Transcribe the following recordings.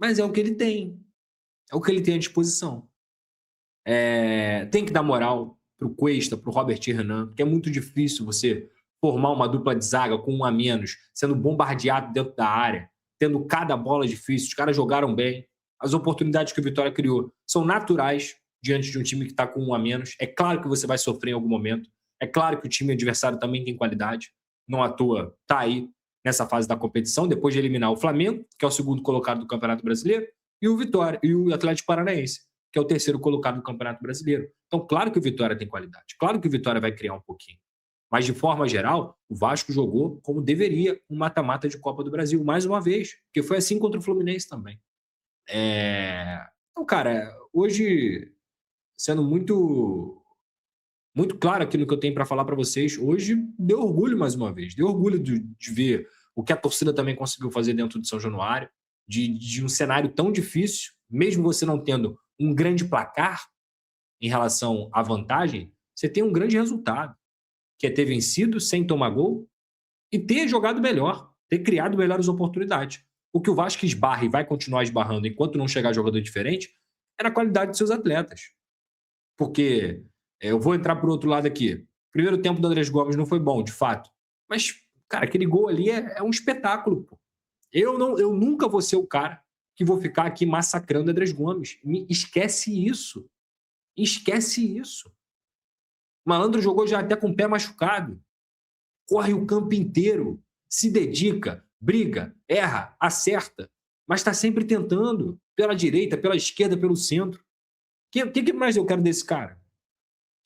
Mas é o que ele tem. É o que ele tem à disposição. Tem que dar moral pro Cuesta, pro Robert Renan, porque é muito difícil você formar uma dupla de zaga com um a menos, sendo bombardeado dentro da área, tendo cada bola difícil. Os caras jogaram bem. As oportunidades que o Vitória criou são naturais diante de um time que está com um a menos. É claro que você vai sofrer em algum momento. É claro que o time adversário também tem qualidade. Não à toa está aí nessa fase da competição, depois de eliminar o Flamengo, que é o segundo colocado do Campeonato Brasileiro, e o Vitória e o Atlético Paranaense, que é o terceiro colocado no Campeonato Brasileiro. Então, claro que o Vitória tem qualidade, claro que o Vitória vai criar um pouquinho. Mas, de forma geral, o Vasco jogou como deveria um mata-mata de Copa do Brasil, mais uma vez, porque foi assim contra o Fluminense também. Então, cara, hoje, sendo muito claro aquilo que eu tenho para falar para vocês, hoje deu orgulho mais uma vez, deu orgulho de ver o que a torcida também conseguiu fazer dentro de São Januário, de um cenário tão difícil, mesmo você não tendo um grande placar, em relação à vantagem, você tem um grande resultado, que é ter vencido sem tomar gol e ter jogado melhor, ter criado melhores oportunidades. O que o Vasco esbarra e vai continuar esbarrando enquanto não chegar jogador diferente é na qualidade de seus atletas. Porque eu vou entrar por outro lado aqui. Primeiro tempo do Andrés Gomes não foi bom, de fato. Mas, cara, aquele gol ali é um espetáculo. Pô. Eu nunca vou ser o cara que vou ficar aqui massacrando o Andrés Gomes. Esquece isso. Esquece isso. O Malandro jogou já até com o pé machucado. Corre o campo inteiro, se dedica, briga, erra, acerta, mas está sempre tentando, pela direita, pela esquerda, pelo centro. O que mais eu quero desse cara?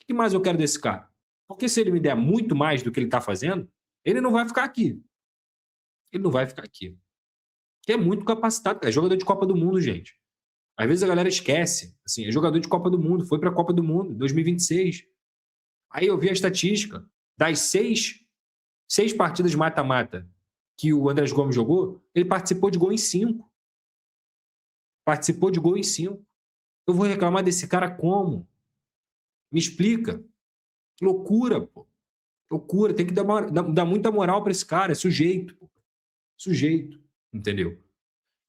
O que mais eu quero desse cara? Porque se ele me der muito mais do que ele está fazendo, ele não vai ficar aqui. Ele não vai ficar aqui. Porque é muito capacitado. É jogador de Copa do Mundo, gente. Às vezes a galera esquece. Assim, é jogador de Copa do Mundo. Foi para a Copa do Mundo, 2026. Aí eu vi a estatística. Das seis partidas mata-mata que o Andrés Gomes jogou, ele participou de gol em 5. Participou de gol em 5. Eu vou reclamar desse cara como? Me explica. Loucura, pô. Loucura. Tem que dar muita moral para esse cara. É sujeito. Pô. Sujeito. Entendeu?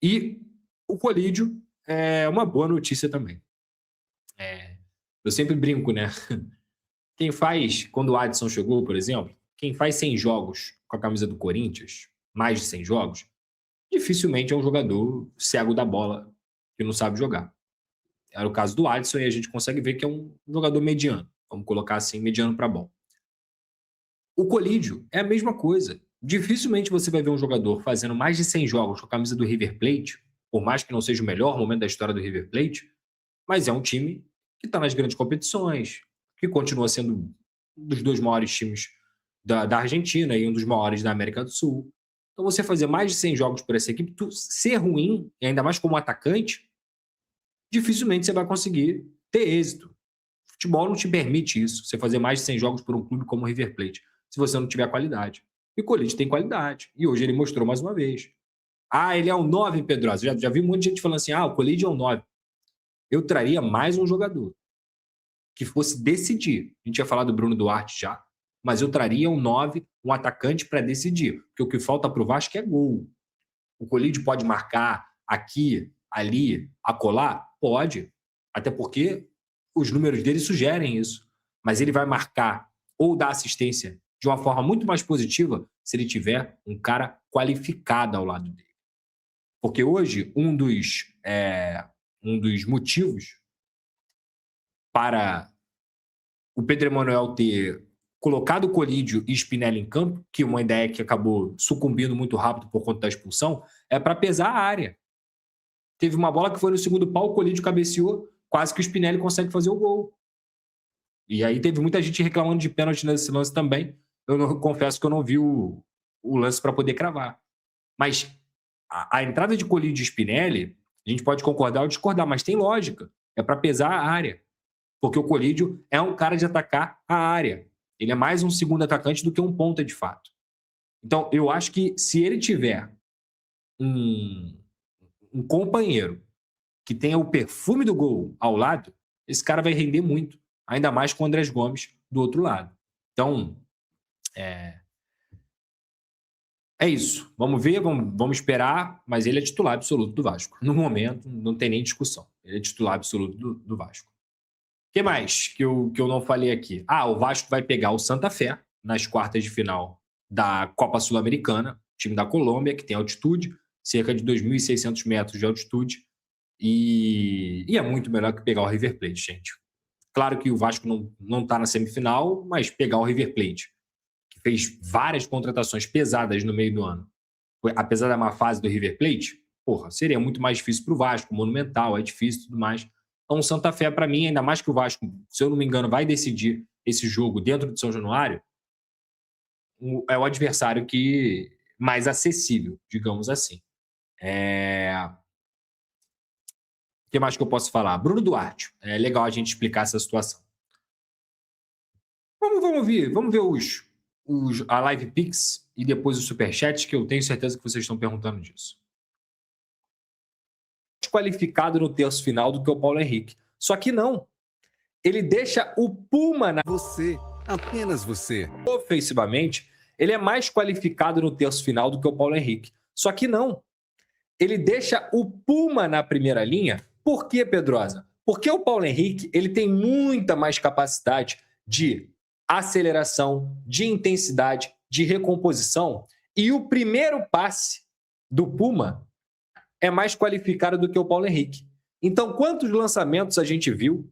E o Colídio é uma boa notícia também. Eu sempre brinco, né? Quem faz, quando o Adson chegou, por exemplo, quem faz 100 jogos com a camisa do Corinthians, mais de 100 jogos, dificilmente é um jogador cego da bola que não sabe jogar. Era o caso do Alisson e a gente consegue ver que é um jogador mediano. Vamos colocar assim, mediano para bom. O Colídio é a mesma coisa. Dificilmente você vai ver um jogador fazendo mais de 100 jogos com a camisa do River Plate, por mais que não seja o melhor momento da história do River Plate, mas é um time que está nas grandes competições, que continua sendo um dos dois maiores times da Argentina e um dos maiores da América do Sul. Então você fazer mais de 100 jogos por essa equipe, ser ruim, e ainda mais como atacante, dificilmente você vai conseguir ter êxito. O futebol não te permite isso, você fazer mais de 100 jogos por um clube como o River Plate, se você não tiver qualidade. E o Corinthians tem qualidade. E hoje ele mostrou mais uma vez. Ah, ele é um 9, Pedrosa. Já vi um monte de gente falando assim: ah, o Colídio é um 9. Eu traria mais um jogador que fosse decidir. A gente ia falar do Bruno Duarte já, mas eu traria um 9, um atacante para decidir. Porque o que falta para o Vasco é gol. O Colídio pode marcar aqui, ali, acolá? Pode. Até porque os números dele sugerem isso. Mas ele vai marcar ou dar assistência de uma forma muito mais positiva se ele tiver um cara qualificado ao lado dele. Porque hoje, um dos motivos para o Pedro Emanuel ter colocado o Colídio e Spinelli em campo, que é uma ideia que acabou sucumbindo muito rápido por conta da expulsão, é para pesar a área. Teve uma bola que foi no segundo pau, o Colídio cabeceou, quase que o Spinelli consegue fazer o gol. E aí teve muita gente reclamando de pênalti nesse lance também. Confesso que eu não vi o lance para poder cravar. Mas a entrada de Colídio e Spinelli, a gente pode concordar ou discordar, mas tem lógica. É para pesar a área. Porque o Colídio é um cara de atacar a área. Ele é mais um segundo atacante do que um ponta de fato. Então, eu acho que se ele tiver um, um companheiro que tenha o perfume do gol ao lado, esse cara vai render muito. Ainda mais com o Andrés Gomes do outro lado. Então, É isso. Vamos ver, vamos esperar, mas ele é titular absoluto do Vasco. No momento, não tem nem discussão. Ele é titular absoluto do Vasco. O que mais que eu não falei aqui? O Vasco vai pegar o Santa Fé nas quartas de final da Copa Sul-Americana, time da Colômbia, que tem altitude, cerca de 2.600 metros de altitude, e é muito melhor que pegar o River Plate, gente. Claro que o Vasco não está na semifinal, mas pegar o River Plate, que fez várias contratações pesadas no meio do ano, apesar da má fase do River Plate, seria muito mais difícil para o Vasco, Monumental, é difícil e tudo mais. Então, o Santa Fé, para mim, ainda mais que o Vasco, se eu não me engano, vai decidir esse jogo dentro de São Januário, é o adversário que mais acessível, digamos assim. O que mais que eu posso falar? Bruno Duarte. É legal a gente explicar essa situação. Vamos ver a Live Pix e depois o Superchat, que eu tenho certeza que vocês estão perguntando disso. Qualificado no terço final do que o Paulo Henrique. Só que não. Ele deixa o Puma na... Você, apenas você. Ofensivamente, ele é mais qualificado no terço final do que o Paulo Henrique. Só que não. Ele deixa o Puma na primeira linha. Por quê, Pedrosa? Porque o Paulo Henrique ele tem muita mais capacidade de aceleração, de intensidade, de recomposição. E o primeiro passe do Puma é mais qualificado do que o Paulo Henrique. Então, quantos lançamentos a gente viu?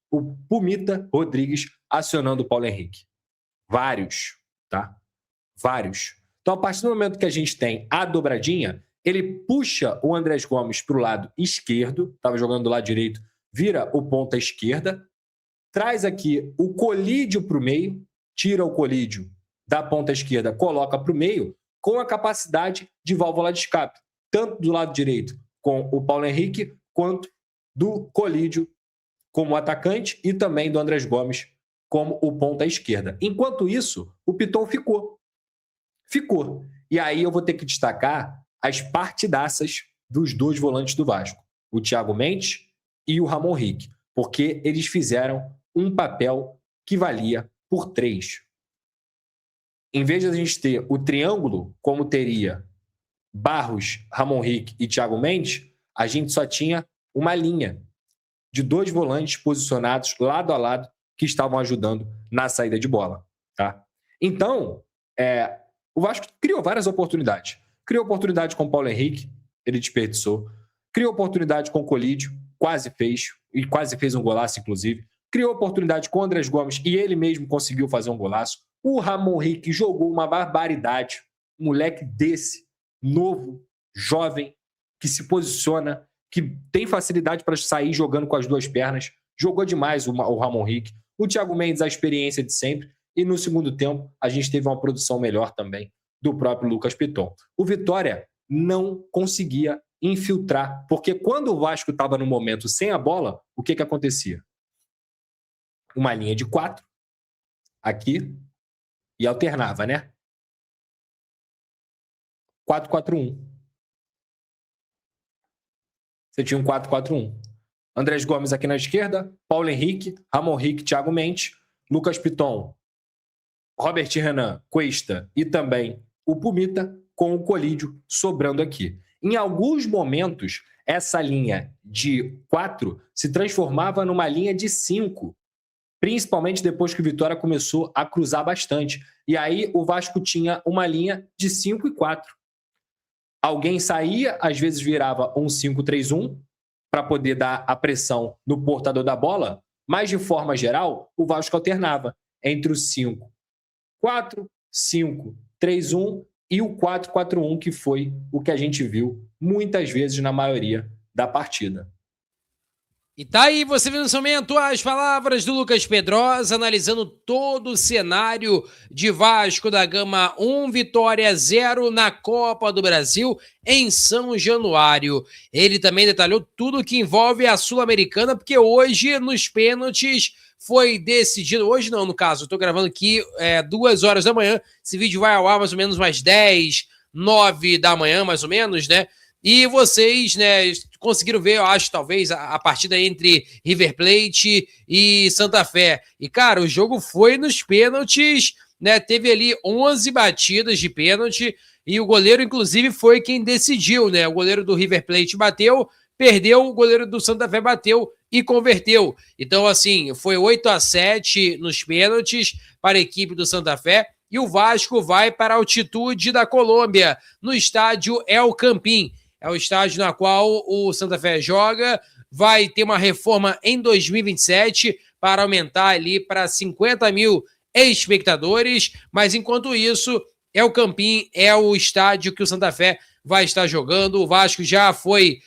O Pumita Rodrigues acionando o Paulo Henrique? Vários, tá? Vários. Então, a partir do momento que a gente tem a dobradinha, ele puxa o Andrés Gomes para o lado esquerdo, estava jogando do lado direito, vira o ponta esquerda, traz aqui o Colídio para o meio, tira o Colídio da ponta esquerda, coloca para o meio, com a capacidade de válvula de escape, tanto do lado direito com o Paulo Henrique, quanto do Colídio como atacante e também do Andrés Gomes como o ponta esquerda. Enquanto isso, o Piton ficou. E aí eu vou ter que destacar as partidaças dos dois volantes do Vasco, o Thiago Mendes e o Ramon Rick, porque eles fizeram um papel que valia por 3. Em vez de a gente ter o triângulo, como teria Barros, Ramon Rick e Thiago Mendes, a gente só tinha uma linha de 2 volantes posicionados lado a lado que estavam ajudando na saída de bola. Tá? Então, o Vasco criou várias oportunidades. Criou oportunidade com o Paulo Henrique, ele desperdiçou. Criou oportunidade com o Colídio, quase fez um golaço, inclusive. Criou oportunidade com o Andrés Gomes e ele mesmo conseguiu fazer um golaço. O Ramon Rick jogou uma barbaridade. Um moleque desse, novo, jovem, que se posiciona, que tem facilidade para sair jogando com as 2 pernas. Jogou demais o Ramon Rick. O Thiago Mendes, a experiência de sempre. E no segundo tempo, a gente teve uma produção melhor também do próprio Lucas Piton. O Vitória não conseguia infiltrar, porque quando o Vasco estava no momento sem a bola, o que acontecia? Uma linha de 4 aqui e alternava, né? 4-4-1. Você tinha um 4-4-1. Andrés Gomes aqui na esquerda, Paulo Henrique, Ramon Rick, Thiago Mendes, Lucas Piton, Robert Renan, Cuesta e também o Pumita, com o Colídio sobrando aqui. Em alguns momentos, essa linha de 4 se transformava numa linha de 5, principalmente depois que o Vitória começou a cruzar bastante. E aí o Vasco tinha uma linha de 5 e 4. Alguém saía, às vezes virava um 5-3-1 para poder dar a pressão no portador da bola, mas de forma geral, o Vasco alternava entre o 5-4, 5-3-1 e o 4-4-1, que foi o que a gente viu muitas vezes na maioria da partida. E tá aí, você viu nesse momento as palavras do Lucas Pedrosa, analisando todo o cenário de Vasco da Gama 1, Vitória 0 na Copa do Brasil em São Januário. Ele também detalhou tudo que envolve a Sul-Americana, porque hoje, nos pênaltis, foi decidido, hoje não, no caso, eu tô gravando aqui 2 horas da manhã, esse vídeo vai ao ar mais ou menos umas 10, 9 da manhã, mais ou menos, né? E vocês, né, conseguiram ver, eu acho, talvez, a partida entre River Plate e Santa Fé. E, cara, o jogo foi nos pênaltis né? Teve ali 11 batidas de pênalti e o goleiro, inclusive, foi quem decidiu, né? O goleiro do River Plate bateu, perdeu, o goleiro do Santa Fé bateu e converteu. Então, assim, foi 8-7 nos pênaltis para a equipe do Santa Fé e o Vasco vai para a altitude da Colômbia, no estádio El Campín. É o estádio na qual o Santa Fé joga, vai ter uma reforma em 2027 para aumentar ali para 50 mil espectadores, mas enquanto isso, El Campín é o estádio que o Santa Fé vai estar jogando. O Vasco já foi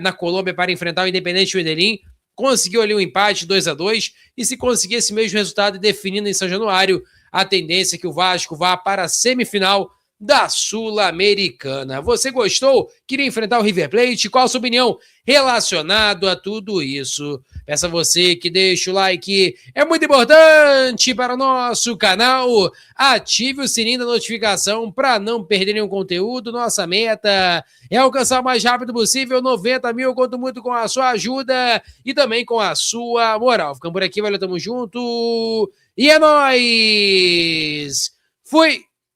na Colômbia para enfrentar o Independente Medellín, conseguiu ali um empate 2-2, e se conseguir esse mesmo resultado definindo em São Januário, a tendência é que o Vasco vá para a semifinal da Sul-Americana. Você gostou? Queria enfrentar o River Plate? Qual a sua opinião relacionado a tudo isso? Peço a você que deixe o like, é muito importante para o nosso canal. Ative o sininho da notificação para não perder nenhum conteúdo. Nossa meta é alcançar o mais rápido possível 90 mil. Eu conto muito com a sua ajuda e também com a sua moral. Ficamos por aqui, valeu, tamo junto e é nóis! Fui!